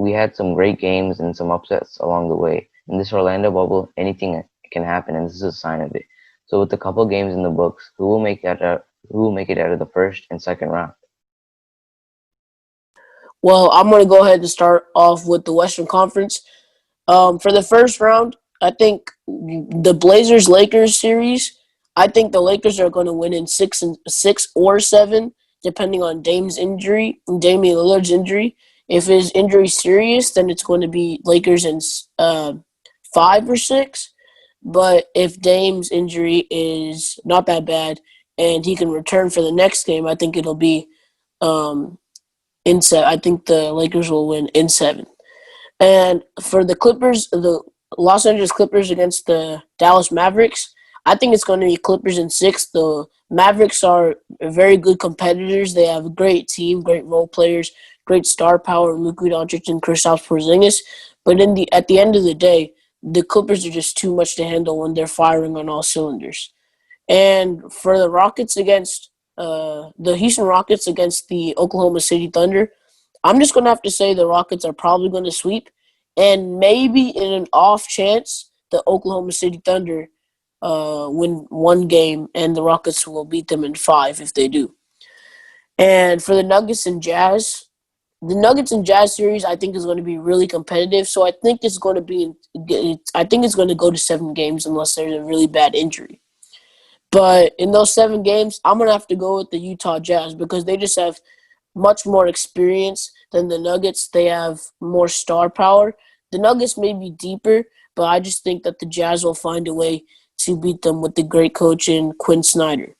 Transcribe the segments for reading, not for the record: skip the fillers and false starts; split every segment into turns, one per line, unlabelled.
we had some great games and some upsets along the way. In this Orlando bubble, anything can happen, and this is a sign of it. So with a couple games in the books, who will make it out of the first and second round?
Well, I'm going to go ahead and start off with the Western Conference. For the first round, I think the Blazers Lakers series. I think the Lakers are going to win in six or seven, depending on Damian Lillard's injury. If his injury is serious, then it's going to be Lakers in 5 or 6. But if Dame's injury is not that bad and he can return for the next game, I think it'll be um, in seven. I think the Lakers will win in 7. And for the Clippers, the Los Angeles Clippers against the Dallas Mavericks, I think it's going to be Clippers in 6. The Mavericks are very good competitors. They have a great team, great role players, great star power, Luka Doncic and Kristaps Porzingis. But at the end of the day, the Clippers are just too much to handle when they're firing on all cylinders. And for the Houston Rockets against the Oklahoma City Thunder, I'm just going to have to say the Rockets are probably going to sweep. And maybe in an off chance, the Oklahoma City Thunder win one game and the Rockets will beat them in 5 if they do. And for the Nuggets and Jazz series I think is going to be really competitive. So I think it's going to go to 7 games unless there's a really bad injury. But in those 7 games, I'm going to have to go with the Utah Jazz because they just have much more experience than the Nuggets. They have more star power. The Nuggets may be deeper, but I just think that the Jazz will find a way to beat them with the great coach in Quinn Snyder.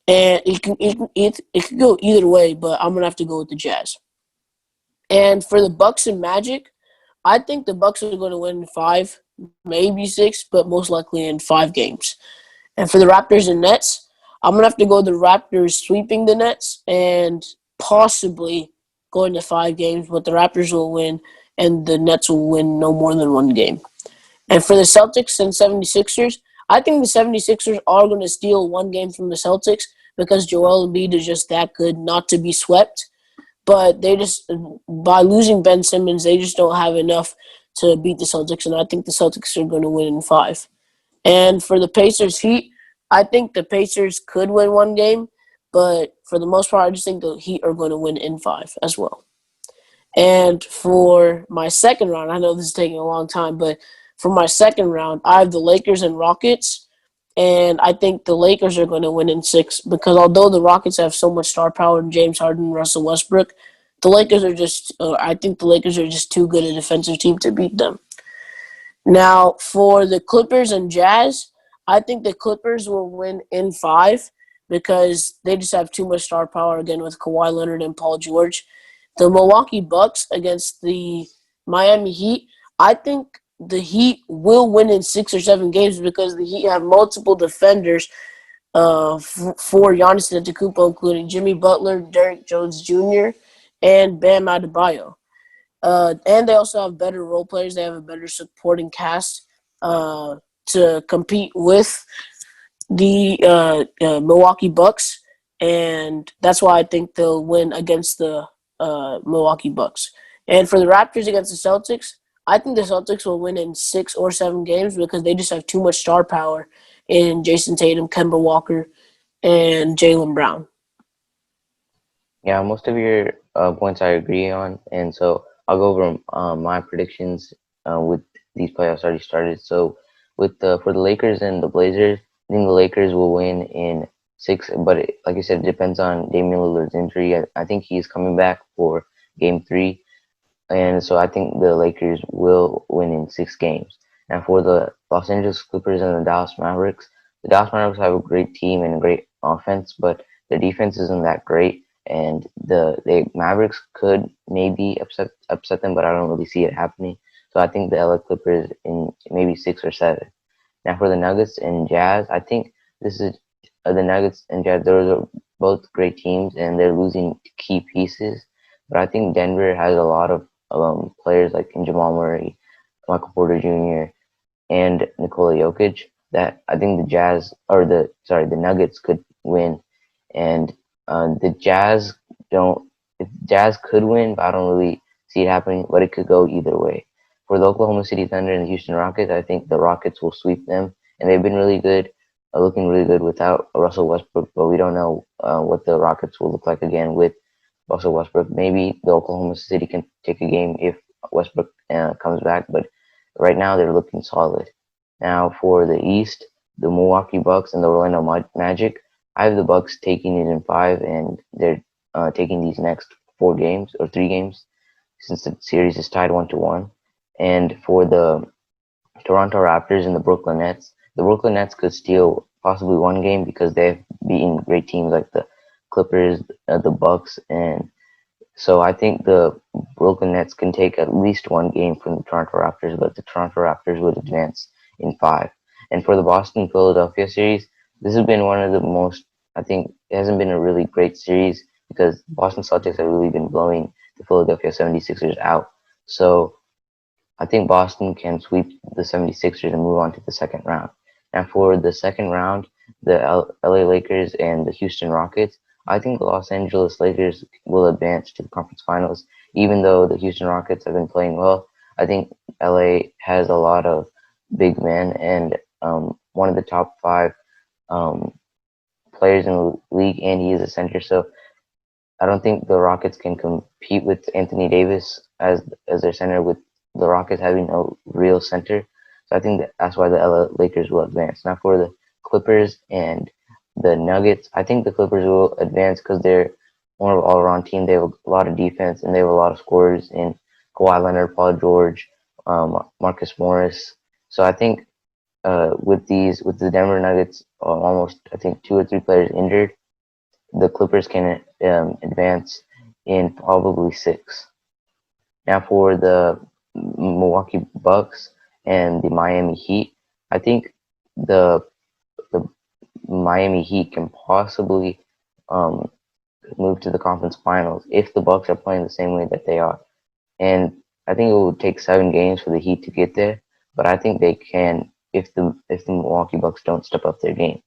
And it can go either way, but I'm gonna have to go with the Jazz. And for the Bucks and Magic, I think the Bucks are going to win in 5, maybe 6, but most likely in 5 games. And for the Raptors and Nets, I'm gonna have to go the Raptors sweeping the Nets and possibly going to 5 games, but the Raptors will win and the Nets will win no more than 1 game. And for the Celtics and 76ers, I think the 76ers are going to steal 1 game from the Celtics because Joel Embiid is just that good not to be swept. But by losing Ben Simmons, they just don't have enough to beat the Celtics, and I think the Celtics are going to win in 5. And for the Pacers Heat, I think the Pacers could win 1 game, but for the most part, I just think the Heat are going to win in 5 as well. And for my second round, I know this is taking a long time, but for my second round, I have the Lakers and Rockets, and I think the Lakers are going to win in 6 because although the Rockets have so much star power in James Harden and Russell Westbrook, I think the Lakers are just too good a defensive team to beat them. Now, for the Clippers and Jazz, I think the Clippers will win in 5 because they just have too much star power again with Kawhi Leonard and Paul George. The Milwaukee Bucks against the Miami Heat, I think the Heat will win in 6 or 7 games because the Heat have multiple defenders for Giannis Antetokounmpo, including Jimmy Butler, Derrick Jones Jr., and Bam Adebayo. And they also have better role players. They have a better supporting cast to compete with the Milwaukee Bucks, and that's why I think they'll win against the Milwaukee Bucks. And for the Raptors against the Celtics, I think the Celtics will win in 6 or 7 games because they just have too much star power in Jason Tatum, Kemba Walker, and Jaylen Brown.
Yeah, most of your points I agree on, and so I'll go over my predictions with these playoffs already started. So with the for the Lakers and the Blazers, I think the Lakers will win in 6, but like I said, it depends on Damian Lillard's injury. I think he's coming back for Game 3, and so I think the Lakers will win in 6 games. And for the Los Angeles Clippers and the Dallas Mavericks have a great team and a great offense, but their defense isn't that great. And the Mavericks could maybe upset them, but I don't really see it happening. So I think the LA Clippers in maybe 6 or 7. Now for the Nuggets and Jazz, I think this is the Nuggets and Jazz. Those are both great teams, and they're losing key pieces. But I think Denver has a lot of players like Jamal Murray, Michael Porter Jr., and Nikola Jokic that I think the Nuggets could win, and the Jazz don't. Jazz could win, but I don't really see it happening, but it could go either way. For the Oklahoma City Thunder and the Houston Rockets, I think the Rockets will sweep them, and they've been really good, looking really good without Russell Westbrook. But we don't know what the Rockets will look like again with Russell Westbrook. Maybe the Oklahoma City can take a game if Westbrook comes back, but right now they're looking solid. Now for the East, the Milwaukee Bucks and the Orlando Magic. I have the Bucks taking it in 5, and they're taking these next 4 games or 3 games since the series is tied 1-1. And for the Toronto Raptors and the Brooklyn Nets could steal possibly 1 game because they've beaten great teams like the Clippers, the Bucks, and so I think the Brooklyn Nets can take at least 1 game from the Toronto Raptors, but the Toronto Raptors would advance in 5. And for the Boston Philadelphia series, this has been one of the most, I think it hasn't been a really great series because Boston Celtics have really been blowing the Philadelphia 76ers out. So I think Boston can sweep the 76ers and move on to the second round. And for the second round, the LA Lakers and the Houston Rockets, I think the Los Angeles Lakers will advance to the conference finals, even though the Houston Rockets have been playing well. I think LA has a lot of big men and one of the top 5 players in the league, and he is a center. So I don't think the Rockets can compete with Anthony Davis as their center, with the Rockets having no real center. So I think that's why the LA Lakers will advance. Now for the Clippers and the Nuggets, I think the Clippers will advance because they're more of an all-around team. They have a lot of defense and they have a lot of scorers in Kawhi Leonard, Paul George, Marcus Morris. So I think with the Denver Nuggets, almost I think 2 or 3 players injured, the Clippers can advance in probably 6. Now for the Milwaukee Bucks and the Miami Heat, I think the Miami Heat can possibly move to the conference finals if the Bucks are playing the same way that they are. And I think it will take 7 games for the Heat to get there, but I think they can if the Milwaukee Bucks don't step up their game.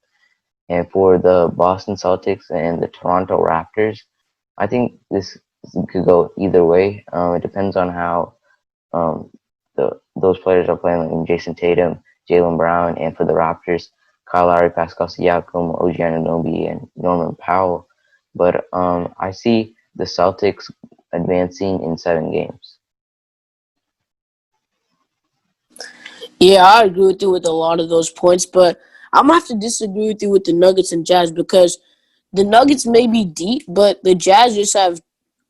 And for the Boston Celtics and the Toronto Raptors, I think this could go either way. It depends on how those players are playing, like Jason Tatum, Jaylen Brown, and for the Raptors, Kyle Lowry, Pascal Siakam, OG Anunoby, and Norman Powell. But I see the Celtics advancing in 7 games.
Yeah, I agree with you with a lot of those points, but I'm gonna have to disagree with you with the Nuggets and Jazz because the Nuggets may be deep, but the Jazz just have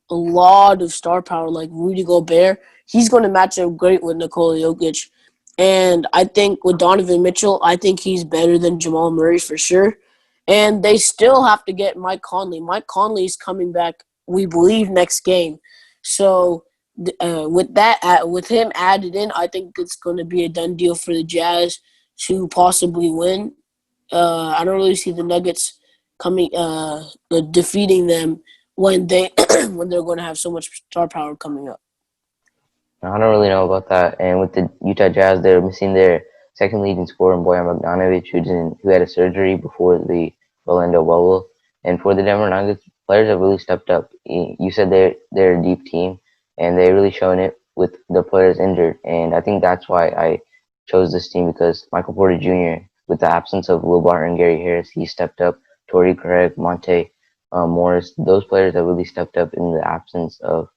a lot of star power, like Rudy Gobert. He's going to match up great with Nikola Jokic. And I think with Donovan Mitchell, I think he's better than Jamal Murray for sure. And they still have to get Mike Conley. Mike Conley is coming back, we believe, next game. So with him added in, I think it's going to be a done deal for the Jazz to possibly win. I don't really see the Nuggets coming defeating them when they when they're going to have so much star power coming up.
I don't really know about that. And with the Utah Jazz, they're missing their second leading scorer, Bojan Bogdanovic, who had a surgery before the Orlando bubble. And for the Denver Nuggets, players have really stepped up. You said they're a deep team, and they're really showing it with the players injured. And I think that's why I chose this team, because Michael Porter Jr., with the absence of Will Barton and Gary Harris, he stepped up. Torrey Craig, Monte Morris, those players have really stepped up in the absence of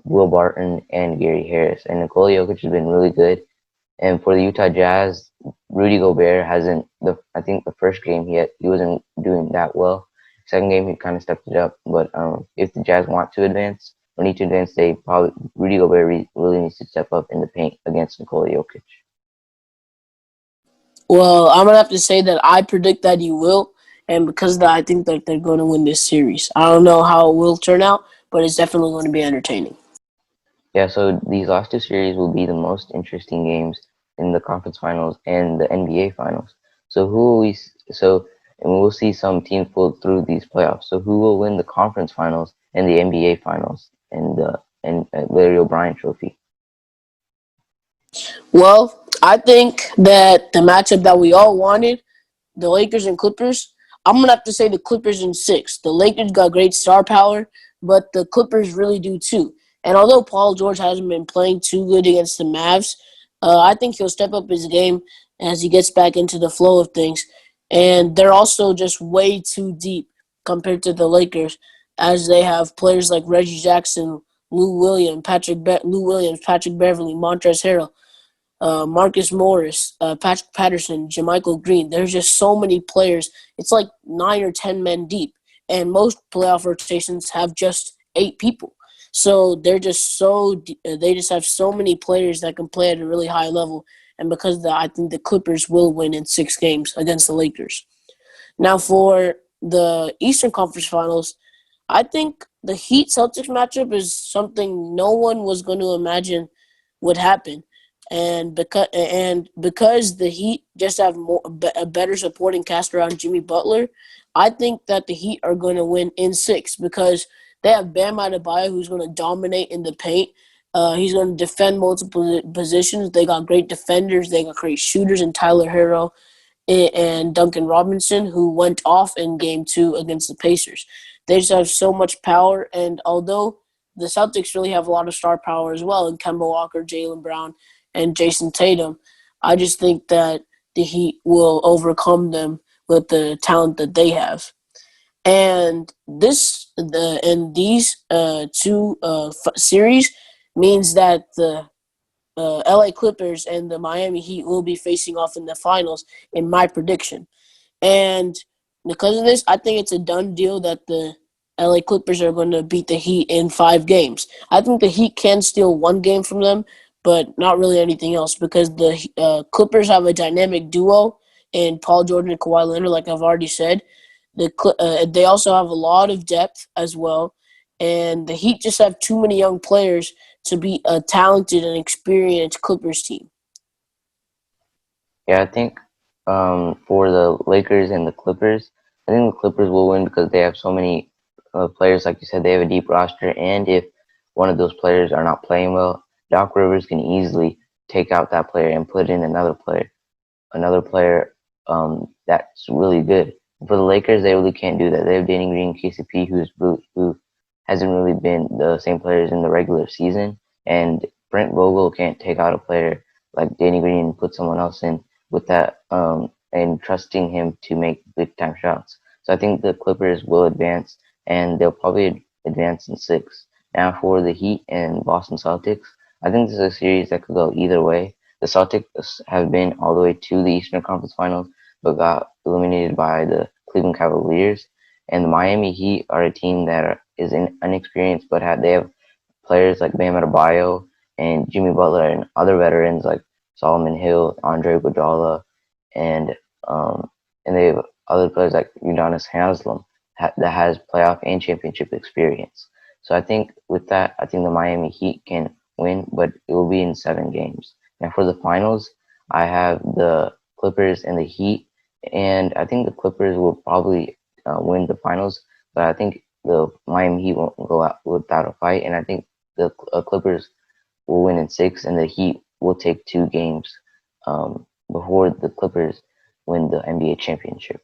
Will Barton and Gary Harris. And Nikola Jokic has been really good. And for the Utah Jazz, Rudy Gobert hasn't. I think the first game he wasn't doing that well. Second game he kind of stepped it up. But if the Jazz want to advance or need to advance, Rudy Gobert really needs to step up in the paint against Nikola Jokic.
Well, I'm gonna have to say that I predict that he will, and because of that, I think that they're going to win this series. I don't know how it will turn out, but it's definitely going to be entertaining.
Yeah, so these last 2 series will be the most interesting games in the conference finals and the NBA finals. So and we'll see some teams pull through these playoffs. So who will win the conference finals and the NBA finals and the Larry O'Brien Trophy?
Well, I think that the matchup that we all wanted, the Lakers and Clippers, I'm going to have to say the Clippers in 6. The Lakers got great star power, but the Clippers really do too. And although Paul George hasn't been playing too good against the Mavs, I think he'll step up his game as he gets back into the flow of things. And they're also just way too deep compared to the Lakers, as they have players like Reggie Jackson, Lou Williams, Patrick Beverly, Montrezl Harrell, Marcus Morris, Patrick Patterson, JaMychal Green. There's just so many players. It's like 9 or 10 men deep, and most playoff rotations have just 8 people. So they're just they just have so many players that can play at a really high level. And because of that, I think the Clippers will win in 6 games against the Lakers. Now for the Eastern Conference Finals, I think the Heat Celtics matchup is something no one was going to imagine would happen, and because the Heat just have a better supporting cast around Jimmy Butler, I think that the Heat are going to win in 6 because they have Bam Adebayo, who's going to dominate in the paint. He's going to defend multiple positions. They got great defenders. They got great shooters in Tyler Herro and Duncan Robinson, who went off in Game 2 against the Pacers. They just have so much power, and although the Celtics really have a lot of star power as well in Kemba Walker, Jaylen Brown, and Jason Tatum, I just think that the Heat will overcome them with the talent that they have. And these two series means that the LA Clippers and the Miami Heat will be facing off in the finals, in my prediction. And because of this, I think it's a done deal that the LA Clippers are going to beat the Heat in 5 games. I think the Heat can steal 1 game from them, but not really anything else because the Clippers have a dynamic duo in Paul George and Kawhi Leonard, like I've already said. They also have a lot of depth as well, and the Heat just have too many young players to be a talented and experienced Clippers team.
Yeah, I think for the Lakers and the Clippers, I think the Clippers will win because they have so many players. Like you said, they have a deep roster, and if one of those players are not playing well, Doc Rivers can easily take out that player and put in another player that's really good. For the Lakers, they really can't do that. They have Danny Green, KCP, who hasn't really been the same players in the regular season, and Brent Vogel can't take out a player like Danny Green and put someone else in with that and trusting him to make big time shots. So I think the Clippers will advance, and they'll probably advance in 6. Now for the Heat and Boston Celtics, I think this is a series that could go either way. The Celtics have been all the way to the Eastern Conference Finals, but got eliminated by the Cleveland Cavaliers. And the Miami Heat are a team that is inexperienced, but they have players like Bam Adebayo and Jimmy Butler and other veterans like Solomon Hill, Andre Iguodala, and um, and they have other players like Udonis Haslem that has playoff and championship experience. So I think with that, I think the Miami Heat can win, but it will be in 7 games. Now for the finals, I have the Clippers and the Heat, and I think the Clippers will probably win the finals, but I think the Miami Heat won't go out without a fight, and I think the Clippers will win in 6, and the Heat will take 2 games before the Clippers win the NBA championship.